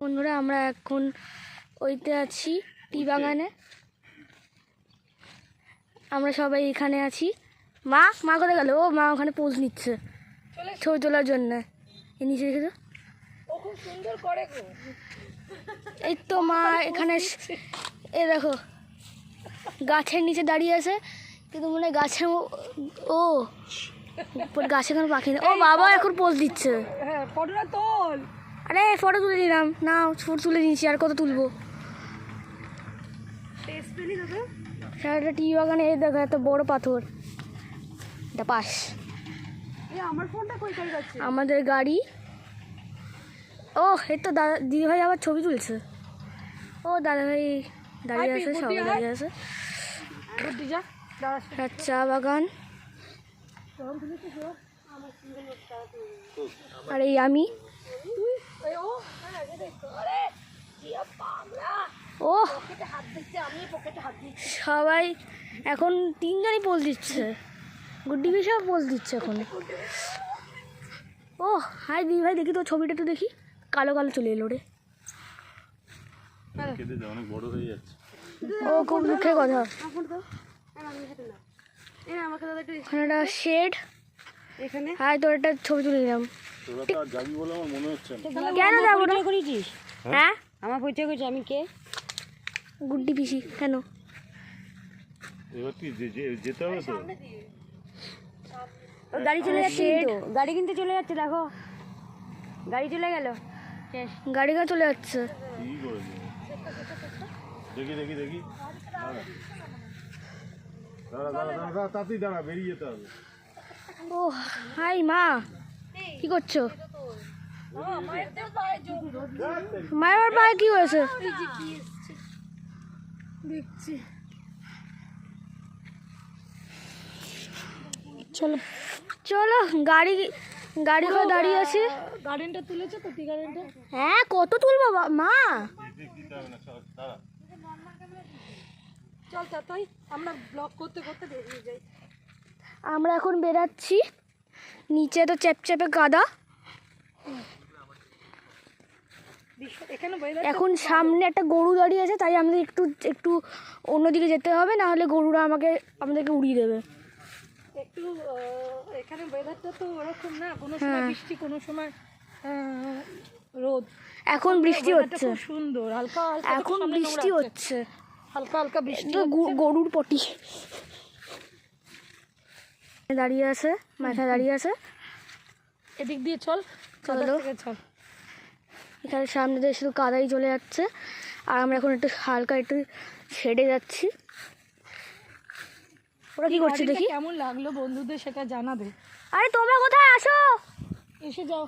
বন্ধুরা আমরা এখন ওইতে আছি টি বাগানে। আমরা সবাই এখানে আছি। মা মা কোথায় গেল? ও মা ওখানে পোজ নিচ্ছে ছবি তোলার জন্য। এই নিচে রেখে খুব সুন্দর করে গো। এই তো মা এখানে এ দেখো গাছের নিচে দাঁড়িয়ে আছে, কিন্তু মনে হয় গাছের ও গাছে কোনো পাখি নেই। ও বাবা এখন পোজ দিচ্ছে। হ্যাঁ ফটোটা তোল। আরে ফটো তুলে নিলাম না, ফটো তুলে নিয়েছি, আর কত তুলবো। সারাটা টি বাগানে এই দেখো এত বড় পাথর, এটা পাশ। আমার ফোনটা কই যাচ্ছে? আমাদের গাড়ি। ও এই তো দাদা দিদিভাই আবার ছবি তুলছে। ও দাদাভাই দাঁড়িয়ে আছে, সবাই দাঁড়িয়ে আছে। চা বাগান। আর এই আমি। ও সবাই এখন তিনজনই পোজ দিচ্ছে, গুড্ডি সব পোজ দিচ্ছে এখন। ও হাই দিদি ভাই, দেখি তো ছবিটা তো দেখি, কালো কালো চলে এলো রে। ও খুব দুঃখের কথা। ওখানে একটা শেড, হাই তোর একটা ছবি তুলে নিলাম। কেন যাবো না? হ্যাঁ আমার পরিচয় করেছি, আমি কে? গুড্ডি পিসি। কেন যেতে হবে তো? গাড়ি চলে যাচ্ছে, গাড়ি কিনতে চলে যাচ্ছে, দেখো গাড়ি চলে গেল। গাড়ি কাজ চলে যাচ্ছে। দেখি দেখি দেখি, তাড়াতাড়ি দাঁড়া, বেরিয়ে যেতে হবে। ও হাই মা, কি করছো? মায়ের পায়ে কি হয়েছে? দেখছি। চলো চলো, গাড়ি গাড়ি করে দাঁড়িয়ে আছে। গার্ডেনটা তুলেছো তো? গার্ডেনটা হ্যাঁ কত তুলবো মা? চল তাই আমরা ব্লগ করতে করতে বেরিয়ে যাই। আমরা এখন বেরাচ্ছি, নিচে তো চ্যাপচ্যাপে কাদা। এখন সামনে একটা গরু দাঁড়িয়ে আছে, তাই আমাদের একটু একটু অন্যদিকে যেতে হবে, না হলে গরুরা আমাদেরকে উড়িয়ে দেবে। একটু এখানে ওয়েদারটা তো ওরকম না, কোনো সময় বৃষ্টি, কোনো সময় রোদ। এখন বৃষ্টি হচ্ছে, খুব সুন্দর হালকা হালকা। এখন বৃষ্টি হচ্ছে, হালকা হালকা বৃষ্টি। গরুর পটি দাঁড়িয়ে আছে, মাথায় দাঁড়িয়ে আছে। এদিক দিয়ে চল, চলো চল। এখানে সামনে দিয়ে শুধু কাদাই চলে যাচ্ছে, আর আমরা এখন একটু হালকা একটু ছেড়ে যাচ্ছি। ওরা কি করছে দেখি। কেমন লাগলো বন্ধুদের সেটা জানাবে। আরে তোমরা কোথায়? আসো, এসে যাও।